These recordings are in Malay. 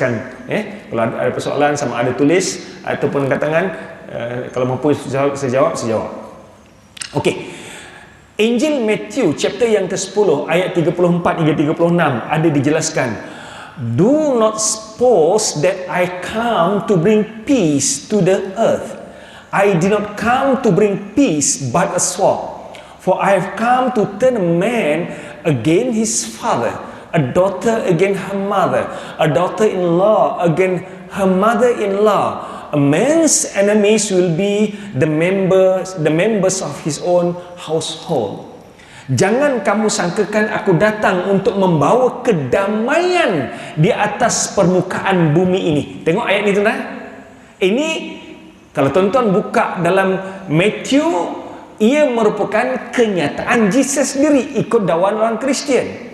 Kalau ada persoalan sama ada tulis ataupun angkat tangan, kalau mampu sejawab. Okey. Injil Matthew chapter yang ke-10 ayat 34 hingga 36 ada dijelaskan, do not suppose that I come to bring peace to the earth. I did not come to bring peace but a sword. For I have come to turn a man against his father, a daughter against her mother, a daughter-in-law against her mother-in-law. A man's enemies will be the members of his own household. Jangan kamu sangkakan aku datang untuk membawa kedamaian di atas permukaan bumi ini. Tengok ayat ini tuan-tuan. Ini kalau tuan-tuan buka dalam Matthew, ia merupakan kenyataan Jesus sendiri ikut dakwaan orang Kristian.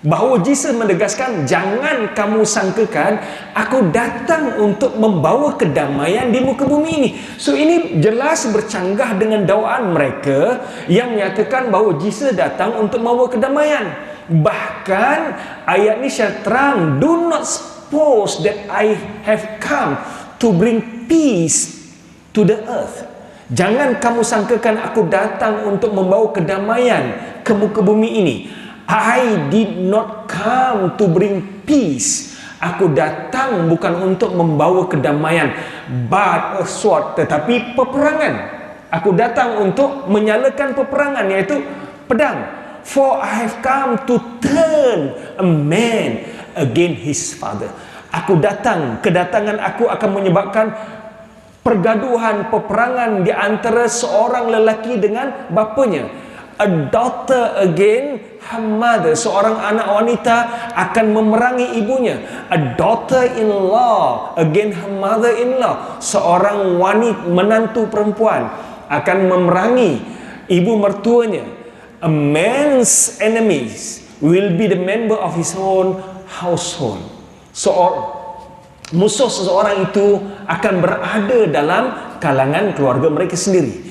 Bahawa Jesus menegaskan, jangan kamu sangkakan aku datang untuk membawa kedamaian di muka bumi ini. So ini jelas bercanggah dengan dakwaan mereka yang menyatakan bahawa Jesus datang untuk membawa kedamaian. Bahkan ayat ini secara terang, do not suppose that I have come to bring peace to the earth. Jangan kamu sangkakan aku datang untuk membawa kedamaian ke muka bumi ini. I did not come to bring peace. Aku datang bukan untuk membawa kedamaian, but a sword, tetapi peperangan. Aku datang untuk menyalakan peperangan, iaitu pedang. For I have come to turn a man against his father. Aku datang, kedatangan aku akan menyebabkan pergaduhan, peperangan di antara seorang lelaki dengan bapanya. A daughter against her mother, seorang anak wanita akan memerangi ibunya. A daughter-in-law against her mother-in-law, seorang wanita menantu perempuan akan memerangi ibu mertuanya. A man's enemies will be the member of his own household. Musuh seseorang itu akan berada dalam kalangan keluarga mereka sendiri.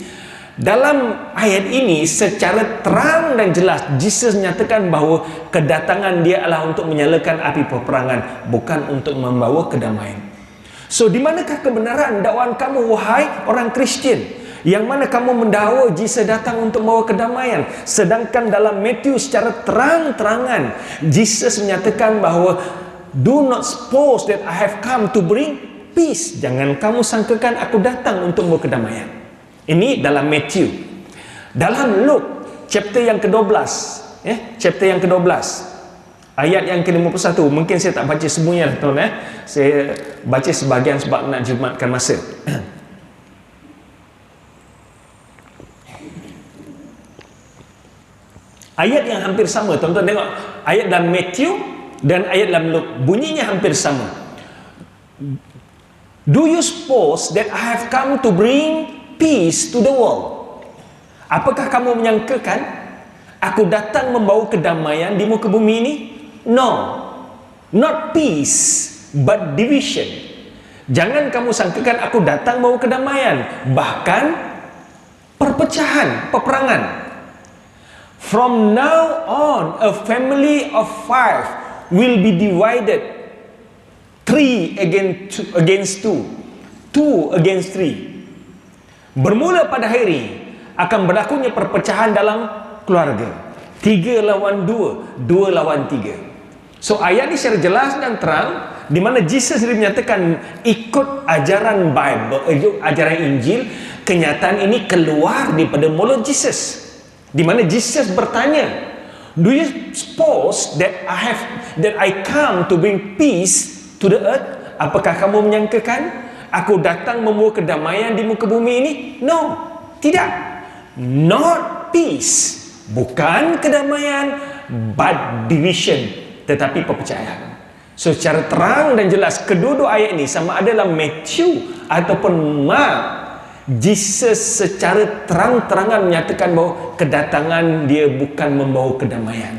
Dalam ayat ini secara terang dan jelas Jesus menyatakan bahawa kedatangan dia adalah untuk menyalakan api peperangan, bukan untuk membawa kedamaian. So di manakah kebenaran dakwaan kamu wahai orang Kristian? Yang mana kamu mendakwa Jesus datang untuk membawa kedamaian, sedangkan dalam Matthew secara terang-terangan Jesus menyatakan bahawa do not suppose that I have come to bring peace. Jangan kamu sangkakan aku datang untuk membawa kedamaian. Ini dalam Matthew. Dalam Luke chapter yang ke-12, chapter yang ke-12 ayat yang ke-51, mungkin saya tak baca semuanya tuan, saya baca sebahagian sebab nak jimatkan masa. Ayat yang hampir sama, tuan-tuan tengok ayat dalam Matthew dan ayat dalam Luke, bunyinya hampir sama. Do you suppose that I have come to bring peace to the world? Apakah kamu menyangkakan aku datang membawa kedamaian di muka bumi ini? No, not peace but division. Jangan kamu sangkakan aku datang membawa kedamaian, bahkan perpecahan, peperangan. From now on, a family of 5 will be divided, 3 against 2, 2 against 3. Bermula pada hari ini akan berlakunya perpecahan dalam keluarga. 3 lawan 2, 2 lawan 3. So ayat ini secara jelas dan terang, di mana Jesus sendiri menyatakan ikut ajaran Bible, ajaran Injil, kenyataan ini keluar daripada mulut Jesus. Di mana Jesus bertanya, do you suppose that I come to bring peace to the earth? Apakah kamu menyangkakan aku datang membawa kedamaian di muka bumi ini? No, tidak. Not peace, bukan kedamaian, but division, tetapi perpecahan. So secara terang dan jelas kedua-dua ayat ini sama ada dalam Matthew ataupun Mark, Jesus secara terang-terangan menyatakan bahawa kedatangan dia bukan membawa kedamaian.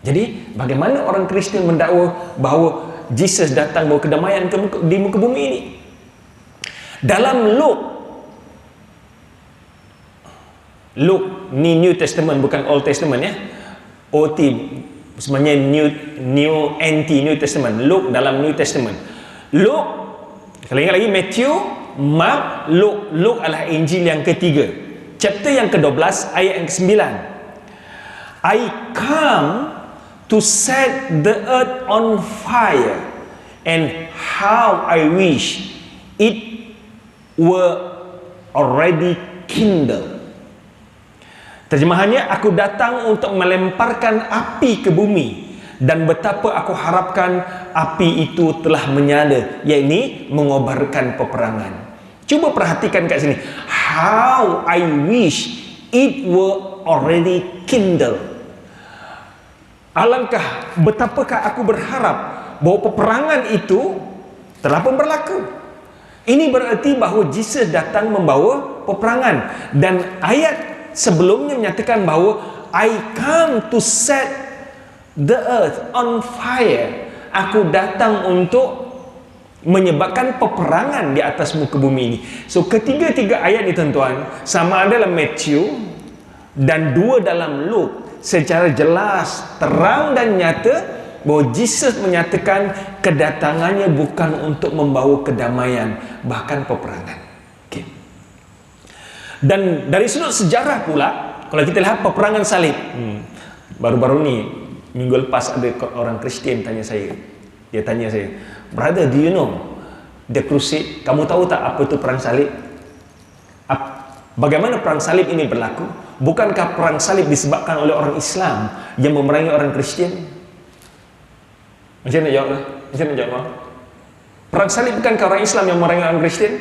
Jadi bagaimana orang Kristian mendakwa bahawa Jesus datang membawa kedamaian di muka bumi ini? Dalam Luke ni New Testament bukan Old Testament, OT sebenarnya New Testament. Luke dalam New Testament. Luke, kalau ingat lagi, Matthew, Mark, Luke. Luke adalah Injil yang ketiga, chapter yang ke-12 ayat yang ke-9. I come to set the earth on fire, and how I wish it were already kindled. Terjemahannya, aku datang untuk melemparkan api ke bumi, dan betapa aku harapkan api itu telah menyala, yakni mengobarkan peperangan. Cuba perhatikan kat sini, how I wish it were already kindled. Alangkah betapakah aku berharap bahawa peperangan itu telah pun berlaku. Ini berarti bahawa Jesus datang membawa peperangan, dan ayat sebelumnya menyatakan bahawa I come to set the earth on fire. Aku datang untuk menyebabkan peperangan di atas muka bumi ini. So ketiga-tiga ayat ni tuan-tuan, sama ada dalam Matthew dan dua dalam Luke, secara jelas, terang dan nyata bahawa Jesus menyatakan kedatangannya bukan untuk membawa kedamaian, bahkan peperangan. Dan dari sudut sejarah pula, kalau kita lihat peperangan salib, baru-baru ni, minggu lepas ada orang Kristian tanya saya, dia tanya saya, brother, do you know the crusade? Kamu tahu tak apa itu perang salib? Bagaimana perang salib ini berlaku? Bukankah perang salib disebabkan oleh orang Islam yang memerangi orang Kristian? Macam mana jawab? Macam mana jawab? Perang salib bukankah orang Islam yang memerangi orang Kristian?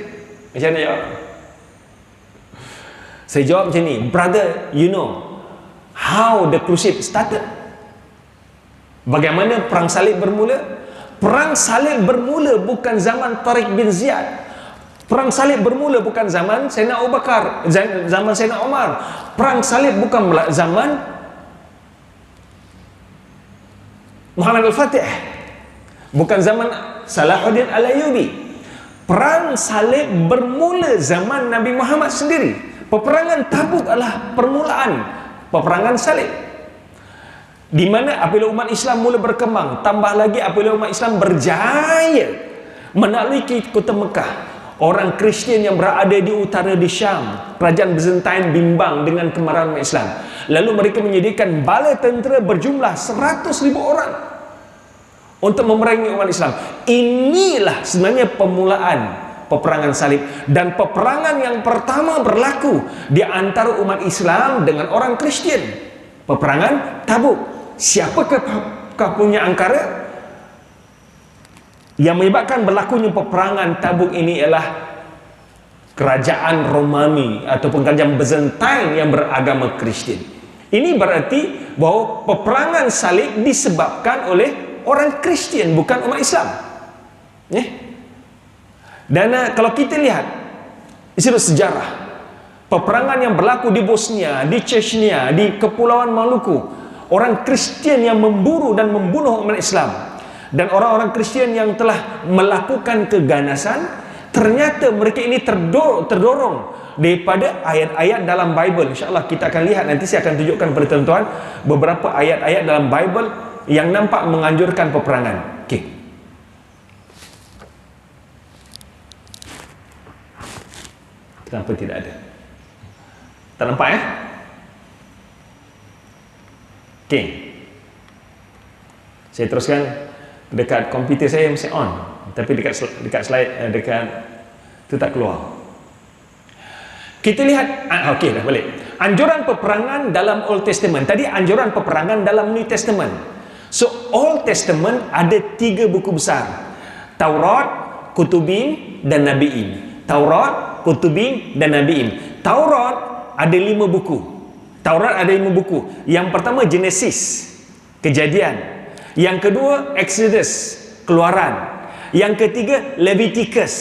Macam mana jawab? Saya jawab macam ni, brother, you know how the crusade started? Bagaimana perang salib bermula? Perang salib bermula bukan zaman Tariq bin Ziyad. Perang salib bermula bukan zaman Sayyidina Abu Bakar, zaman Sayyidina Umar. Perang salib bukan zaman Muhammad al-Fatih, bukan zaman Salahuddin al-Ayyubi. Perang salib bermula zaman Nabi Muhammad sendiri. Peperangan Tabuk adalah permulaan peperangan salib, di mana apabila umat Islam mula berkembang, tambah lagi apabila umat Islam berjaya menaklui kota Mekah, orang Kristian yang berada di utara di Syam, kerajaan Byzantine bimbang dengan kemarahan umat Islam. Lalu mereka menyediakan bala tentera berjumlah 100,000 orang untuk memerangi umat Islam. Inilah sebenarnya permulaan peperangan salib, dan peperangan yang pertama berlaku di antara umat Islam dengan orang Kristian, peperangan Tabuk. Siapakah punya angkara yang menyebabkan berlakunya peperangan Tabuk ini? Ialah kerajaan Romawi ataupun kerajaan Byzantine yang beragama Kristian. Ini berarti bahawa peperangan salib disebabkan oleh orang Kristian, bukan umat Islam. Dan kalau kita lihat isu sejarah, peperangan yang berlaku di Bosnia, di Chechnya, di Kepulauan Maluku, orang Kristian yang memburu dan membunuh umat Islam, dan orang-orang Kristian yang telah melakukan keganasan, ternyata mereka ini terdorong daripada ayat-ayat dalam Bible. InsyaAllah kita akan lihat, nanti saya akan tunjukkan kepada tuan-tuan beberapa ayat-ayat dalam Bible yang nampak menganjurkan peperangan. Okey. Kenapa tidak ada? Tak nampak ya? Okey. Saya teruskan, dekat komputer saya masih on, tapi dekat slide dekat itu tak keluar. Kita lihat, okey dah balik. Anjuran peperangan dalam Old Testament. Tadi anjuran peperangan dalam New Testament. So Old Testament ada 3 buku besar: Taurat, Kutubin dan Nabiin. Taurat, Kutubin dan Nabiin. Taurat ada 5 buku. Taurat ada 5 buku. Yang pertama Genesis, Kejadian. Yang kedua Exodus, Keluaran. Yang ketiga Leviticus.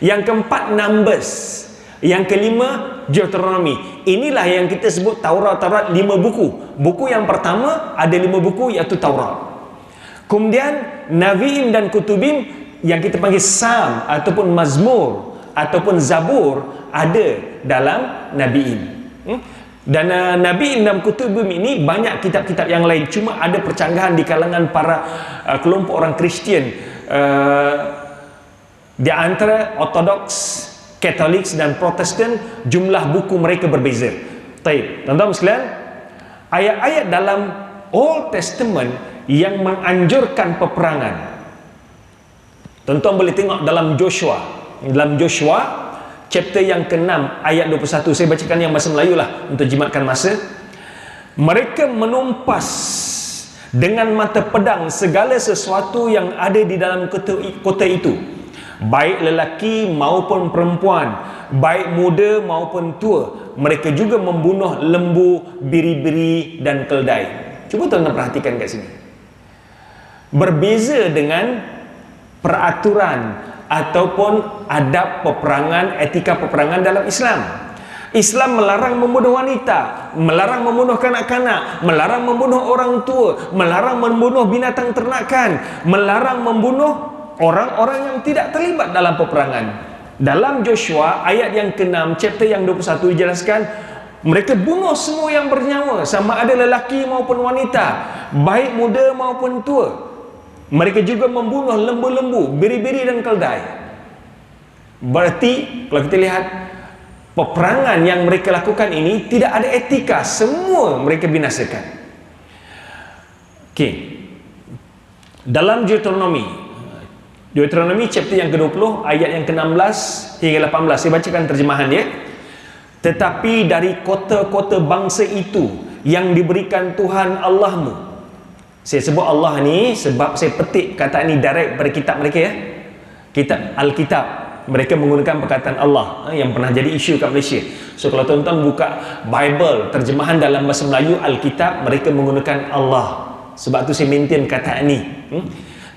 Yang keempat Numbers. Yang kelima Deuteronomy. Inilah yang kita sebut Taurat 5 buku. Buku yang pertama ada 5 buku, iaitu Taurat. Kemudian Nabiin dan Kutubin yang kita panggil Psalm ataupun Mazmur ataupun Zabur ada dalam Nabiin. Dan Nabi Indam Kutubum ini banyak kitab-kitab yang lain, cuma ada percanggahan di kalangan para kelompok orang Kristian, di antara Ortodoks, Katolik dan Protestan, jumlah buku mereka berbeza. Baik, tuan-tuan sekalian, ayat-ayat dalam Old Testament yang menganjurkan peperangan, tuan-tuan boleh tengok dalam Joshua. Dalam Joshua chapter yang ke-6 ayat 21, saya bacakan yang bahasa Melayu lah untuk jimatkan masa. Mereka menumpas dengan mata pedang segala sesuatu yang ada di dalam kota itu, baik lelaki maupun perempuan, baik muda maupun tua. Mereka juga membunuh lembu, biri-biri dan keldai. Cuba tuan-tuan perhatikan kat sini. Berbeza dengan peraturan ataupun adab peperangan, etika peperangan dalam Islam. Islam melarang membunuh wanita, melarang membunuh kanak-kanak, melarang membunuh orang tua, melarang membunuh binatang ternakan, melarang membunuh orang-orang yang tidak terlibat dalam peperangan. Dalam Joshua ayat yang ke-6 chapter yang 21 dijelaskan, mereka bunuh semua yang bernyawa, sama ada lelaki maupun wanita, baik muda maupun tua. Mereka juga membunuh lembu-lembu, biri-biri dan keldai. Berarti kalau kita lihat, peperangan yang mereka lakukan ini tidak ada etika, semua mereka binasakan. Okey. Dalam Deuteronomi chapter yang ke-20 ayat yang ke-16 hingga 18, saya bacakan terjemahan dia. Tetapi dari kota-kota bangsa itu yang diberikan Tuhan Allahmu. Saya sebut Allah ni sebab saya petik kata ni direct pada kitab mereka, ya. Kitab Alkitab, mereka menggunakan perkataan Allah yang pernah jadi isu kat Malaysia. So kalau tuan-tuan buka Bible terjemahan dalam bahasa Melayu Alkitab, mereka menggunakan Allah. Sebab tu saya maintain kata ni.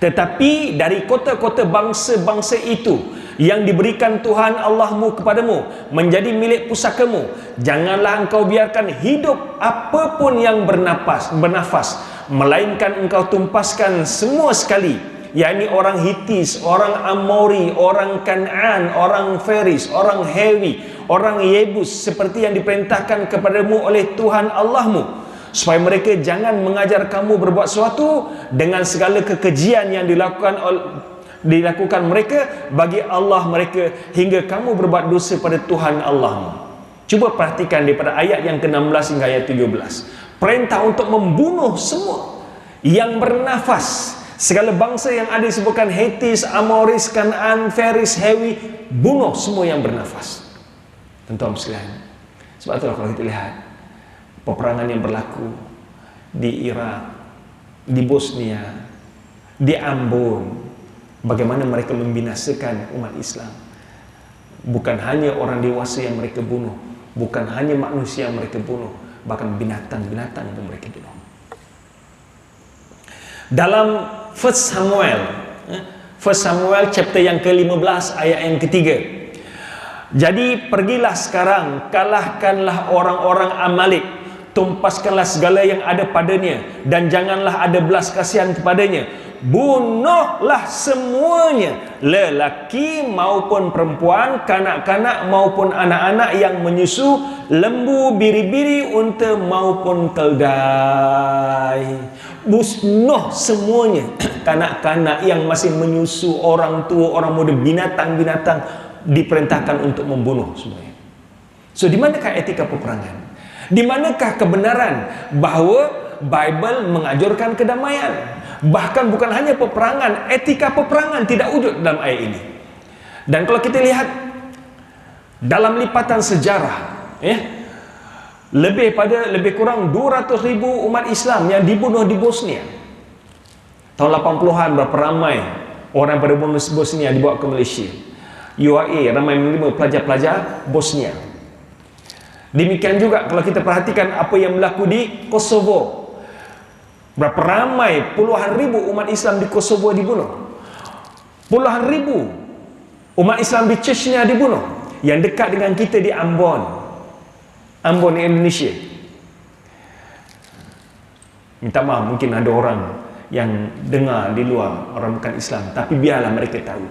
Tetapi dari kota-kota bangsa-bangsa itu yang diberikan Tuhan Allahmu kepadamu menjadi milik pusakamu, janganlah engkau biarkan hidup apapun yang bernafas, melainkan engkau tumpaskan semua sekali, yakni orang Hitis, orang Amori, orang Kan'an, orang Feris, orang Hewi, orang Yebus, seperti yang diperintahkan kepadamu oleh Tuhan Allahmu, supaya mereka jangan mengajar kamu berbuat sesuatu dengan segala kekejian yang dilakukan mereka bagi Allah mereka, hingga kamu berbuat dosa pada Tuhan Allahmu. Cuba perhatikan daripada ayat yang ke-16 hingga ayat 17. Perintah untuk membunuh semua yang bernafas, segala bangsa yang ada disebutkan, Hitis, Amoris, Kan'an, Feris, Hewi, bunuh semua yang bernafas. Tuan-tuan sekalian, sebab itulah kalau kita lihat peperangan yang berlaku di Iraq, di Bosnia, di Ambon, bagaimana mereka membinasakan umat Islam. Bukan hanya orang dewasa yang mereka bunuh, bukan hanya manusia yang mereka bunuh, bahkan binatang-binatang pun mereka bunuh. Dalam 1 Samuel chapter yang ke-15 ayat yang ke-3, jadi pergilah sekarang, kalahkanlah orang-orang Amalek, tumpaskanlah segala yang ada padanya, dan janganlah ada belas kasihan kepadanya. Bunuhlah semuanya, lelaki maupun perempuan, kanak-kanak maupun anak-anak yang menyusu, lembu, biri-biri, unta maupun keldai. Bunuh semuanya. Kanak-kanak yang masih menyusu, orang tua, orang muda, binatang-binatang, diperintahkan untuk membunuh semuanya. So di manakah etika peperangan? Di manakah kebenaran bahawa Bible menganjurkan kedamaian? Bahkan bukan hanya peperangan, etika peperangan tidak wujud dalam ayat ini. Dan kalau kita lihat dalam lipatan sejarah, lebih kurang 200,000 umat Islam yang dibunuh di Bosnia. Tahun 80-an berapa ramai orang pada Bosnia dibawa ke Malaysia. UAE ramai menerima pelajar-pelajar Bosnia. Demikian juga kalau kita perhatikan apa yang berlaku di Kosovo. Berapa ramai, puluhan ribu umat Islam di Kosovo dibunuh. Puluhan ribu umat Islam di Chechnya dibunuh. Yang dekat dengan kita di Ambon, Ambon, Indonesia. Minta maaf, mungkin ada orang yang dengar di luar, orang bukan Islam, tapi biarlah mereka tahu.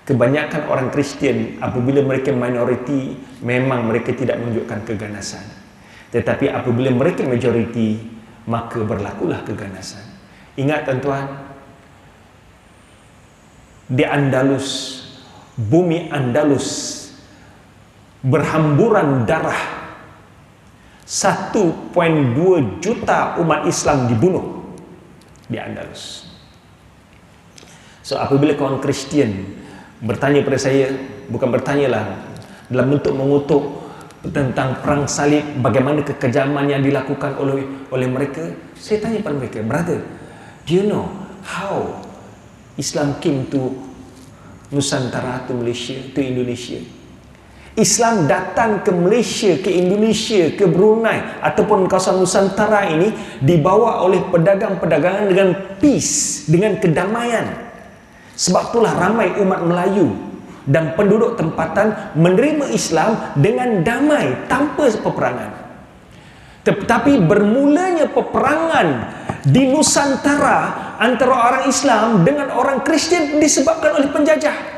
Kebanyakan orang Kristian apabila mereka minoriti, memang mereka tidak menunjukkan keganasan. Tetapi apabila mereka majoriti, maka berlakulah keganasan. Ingat tuan-tuan, di Andalus, bumi Andalus berhamburan darah, 1.2 juta umat Islam dibunuh di Andalus. So apabila kawan Kristian bertanya pada saya, bukan bertanyalah, dalam bentuk mengutuk tentang perang salib, bagaimana kekejaman yang dilakukan oleh mereka, saya tanya pada mereka, brother, do you know how Islam came to Nusantara, to Malaysia, to Indonesia? Islam datang ke Malaysia, ke Indonesia, ke Brunei ataupun kawasan Nusantara ini dibawa oleh pedagang-pedagangan dengan peace, dengan kedamaian. Sebab itulah ramai umat Melayu dan penduduk tempatan menerima Islam dengan damai, tanpa peperangan. Tetapi bermulanya peperangan di Nusantara antara orang Islam dengan orang Kristian disebabkan oleh penjajah.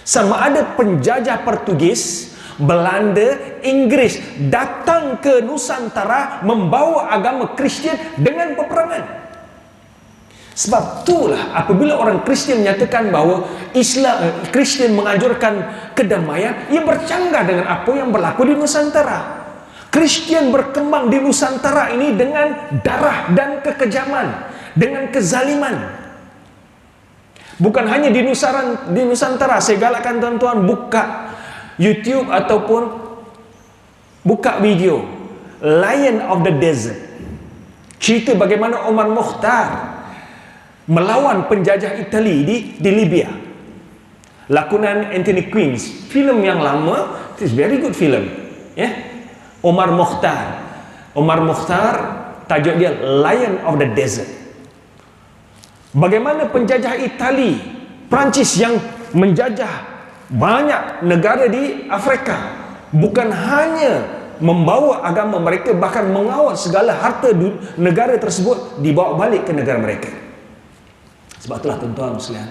Sama ada penjajah Portugis, Belanda, Inggris datang ke Nusantara membawa agama Kristian dengan peperangan. Sebab itulah apabila orang Kristian menyatakan bahawa Islam Kristian menganjurkan kedamaian, ia bercanggah dengan apa yang berlaku di Nusantara. Kristian berkembang di Nusantara ini dengan darah dan kekejaman, dengan kezaliman. Bukan hanya di Nusantara. Saya galakkan tuan-tuan buka YouTube ataupun buka video Lion of the Desert. Cerita bagaimana Omar Mokhtar melawan penjajah Itali di Libya. Lakonan Anthony Quinn. Filem yang lama, it is very good film. Omar Mokhtar. Omar Mokhtar, tajuk dia Lion of the Desert. Bagaimana penjajah Itali, Perancis yang menjajah banyak negara di Afrika, bukan hanya membawa agama mereka, bahkan mengawal segala harta negara tersebut dibawa balik ke negara mereka. Sebab itulah tuan-tuan sekalian,